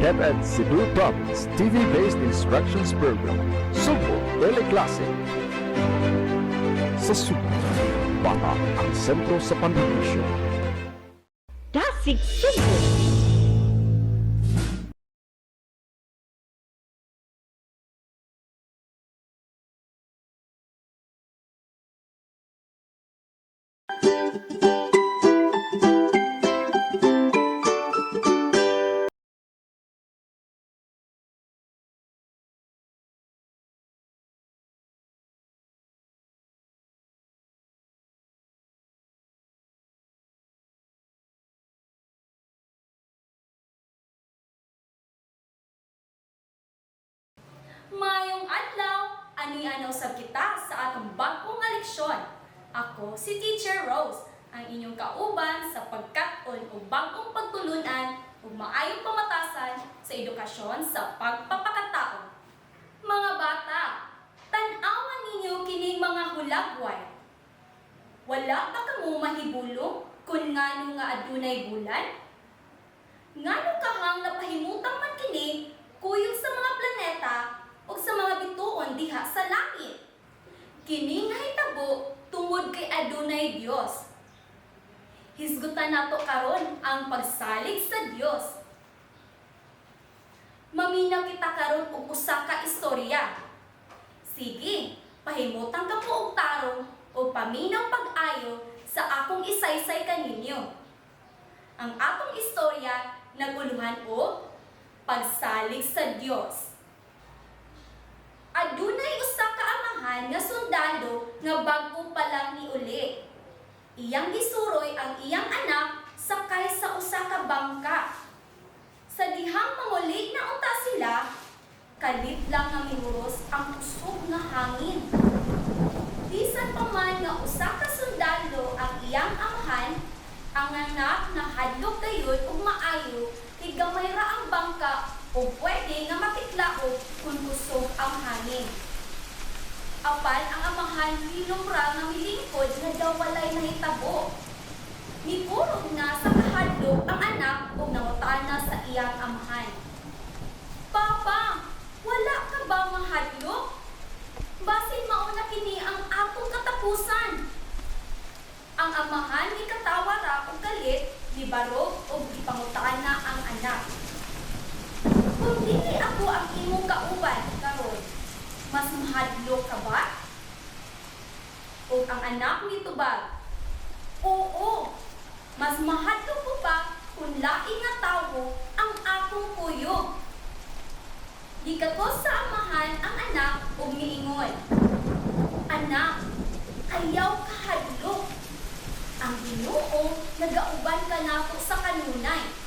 DepEd Cebu Province TV-based instructions program, Subo Teleklase. Sa Subo, bata ang sentro sa pambilisyo. Dasig Subo. Mayong adlaw, ani-anaw sab kita sa atong bagong leksyon. Ako si Teacher Rose, ang inyong kauban sa pagkat-on o bagong pagtulunan o maayong pamatasan sa edukasyon sa pagpapakatao. Mga bata, tan-awan ninyo kining mga hulagway. Wala pa kamo mahibulong kung ngano nga adunay bulan? Ngano kahang napahimutang man kini kuyog sa mga planeta o sa mga bituon diha sa langit. Kini nahitabo tungod kay adunay Dios. Hisgutan nato karon ang pagsalig sa Dios. Maminaw kita karon og usa ka istorya. Sige, pahimutan ka po og tarong o paminaw pag-ayo sa akong isaysay kaninyo. Ang atong istorya naguluhan og pagsalig sa Dios. Adunay usa ka amahan nga sundalo nga bag-o pa lang niuli. Iyang gisuroy ang iyang anak sakay sa usa ka bangka. Sa dihang manguli na unta sila, kalit lang nga mihuros ang kusog nga hangin. Bisan pa man nga usa ka sundalo ang iyang amahan, ang anak na hadlok gayud ug maayo, higamay ra ang bangka o pwede nga makitlaog kung kusog ang hangin. Apan ang amahan hilom ra nga milingkod nga daw walay nahitabo. Mipurog na sa kahadlok ang anak ug nangutana sa iyang amahan. Papa, wala ka ba mahadlok? Basin mauna kini ang atong katapusan. Ang amahan ni katawa ra og galit, libarog ug gipangutana ang anak. Kung dili ako ang imong kauban karon, mas mahadlok ka ba? Ug ang anak nitubag, oo, mas mahadlok ko pa kung laing nga tawo ang akong kuyog. Gikatos sa amahan ang anak ug miingon, anak, ayaw ka hadlok. Ang Ginoo nagauban ka nato sa kanunay.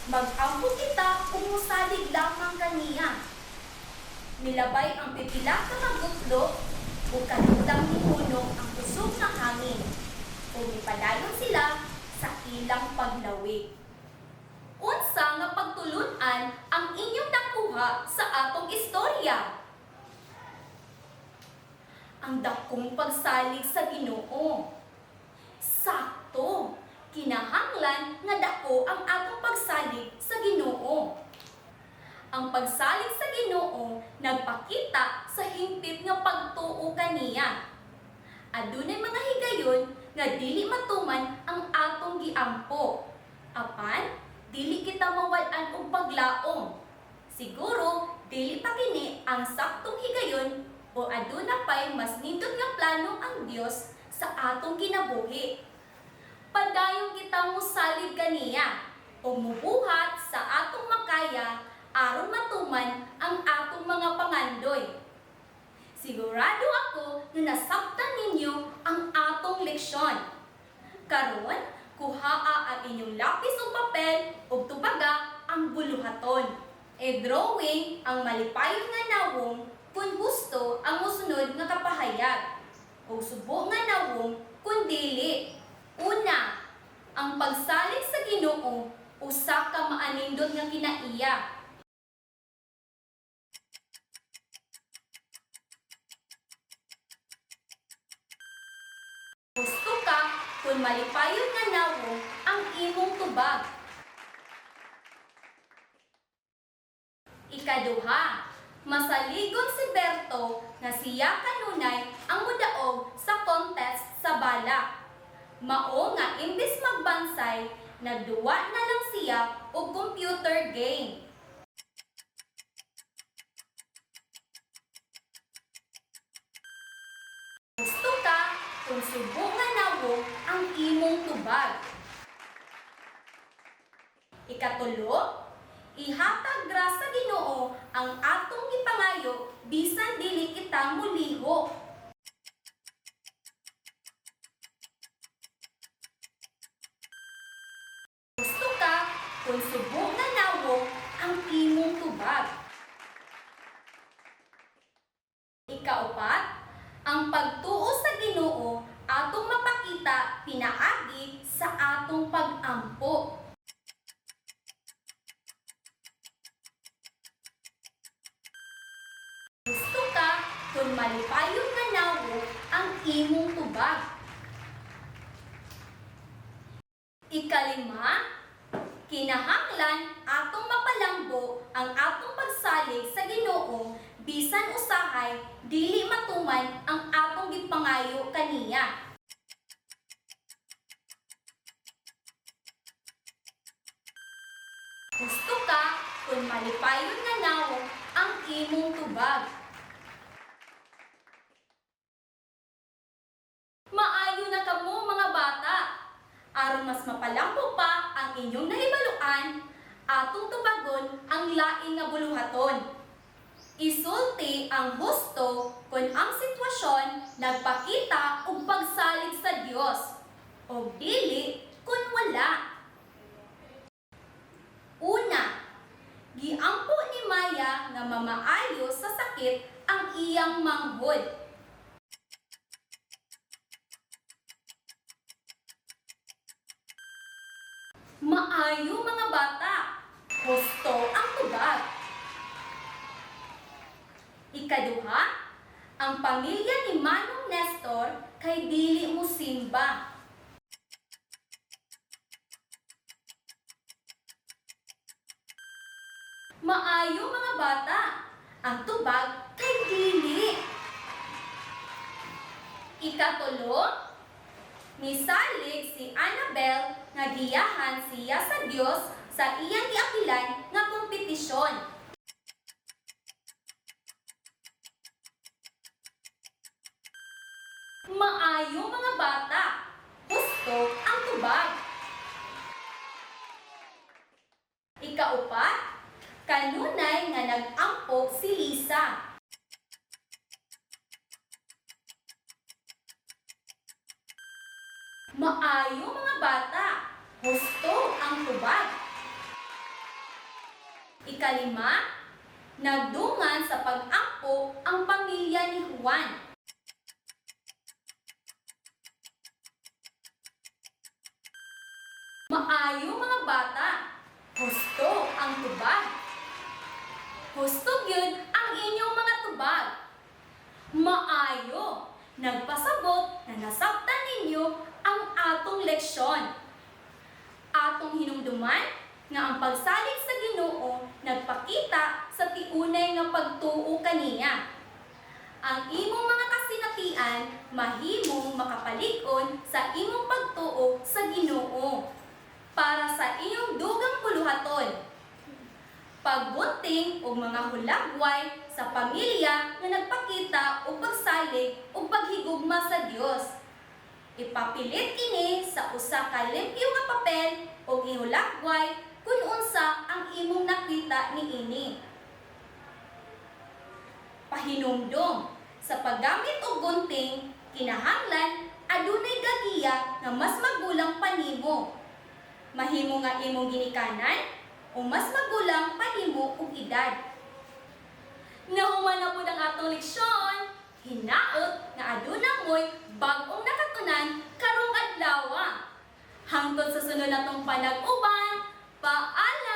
Mag-ampo kita kung musalig lamang kaniya. Milabay ang pipila ka magutlo o kalutang nihunong ang kusog na hangin o mipadayon sila sa ilang paglawig. Unsa nga pagtulunan ang inyong nakuha sa atong istorya? Ang dakong pagsalig sa Ginoo. Sakto! Kinahanglan nga dako ang atong pagsalig sa Ginoo. Ang pagsalig sa Ginoo nagpakita sa hingpit nga pagtuo kaniya. Adunay mga higayon nga dili matuman ang atong giampo. Apan dili kita mawad-an og paglaom. Siguro dili pa kini ang saktong higayon o aduna pay mas nindot nga plano ang Dios sa atong kinabuhi. Padayon kita mosalig kaniya o mubuhat sa atong makaya aron matuman ang atong mga pangandoy. Sigurado ako na nasabtan ninyo ang atong leksyon. Karon, kuhaa ang inyong lapis o papel o tubaga ang buluhaton. E-drawing ang malipayon nga nawong kung gusto ang musunod nga kapahayag. O subo nga nawong kung dili. Una, ang pagsalig sa Ginoo usa ka maanindot nga kinaiya. Gusto ka kung malipayon nga nawong ang imong tubag. Ikaduha, masaligon si Berto nga siya kanunay ang mudaog sa contest sa bala. Mao nga imbis magbansay, nagduwa na lang siya og computer game. Gusto ka kung subo nga nawo ang imong tubag. Ikatulo, ihatag ra sa Ginoo ang atong gipangayo bisan dili kita muliho. Gusto ka kung subo nga nawo ang imong tubag. Ikaupat, ang pagtuo sa Ginoo atong mapakita pinaagi sa atong pag-ampo. Gusto ka kung malipayon nga nawo ang imong tubag. Ikalima, kinahanglan atong mapalambo ang atong pagsalig sa Ginoo bisan usahay dili matuman ang atong gipangayo kaniya. Gusto ka kung malipayon nga nawo ang imong tubag. Maayo na kamo mga bata. Aron mas mapalambo pa ang inyong nahibaluan, atong tubagon ang laing nga buluhaton. Isulti ang husto kung ang sitwasyon nagpakita og pagsalig sa Dios o dili kung wala. Una, giampo ni Maya nga mamaayo sa sakit ang iyang manghod. Maayo mga bata, husto ang tubag. Ikaduha, ang pamilya ni Manong Nestor kay dili musimba. Maayo mga bata, ang tubag kay dili. Ikatulo, misalig si Annabel nga giyahan siya sa Dios sa iyang giapilan nga kompetisyon. Maayo mga bata, gusto ang tubag. Ikaupat, kanunay nga nag-ampo si Lisa. Maayo mga bata, gusto ang tubag. Ikalima, nagdungan sa pag-ampo ang pamilya ni Juan. Maayo mga bata, gusto ang tubag. Gusto gyud ang inyong mga tubag. Maayo, nagpasabot na nasabtan ninyo ang atong leksyon. Atong hinumduman nga ang pagsalig sa Ginoo nagpakita sa tiunay nga pagtuo kaniya. Ang imong mga kasinatian mahimong makapalig-on sa imong pagtuo sa Ginoo para sa iyong dugang buluhaton. Pagbunting o mga hulagway sa pamilya nga nagpakita o pagsalig o paghigugma sa Dios. Ipapilit kini sa usa ka limpyo nga papel o ihulagway kung unsa ang imong nakita niini. Pahinumdom sa paggamit og gunting, kinahanglan adunay gagiya nga mas magulang pa nimo. Mahimo nga imong ginikanan o mas magulang pa nimo og edad. Nahuman na pud ang atong leksyon. Hinaot nga aduna mo'y bag-ong nakatunan karong adlaw. Hangtod sa sunod natong panag-uban, paalam!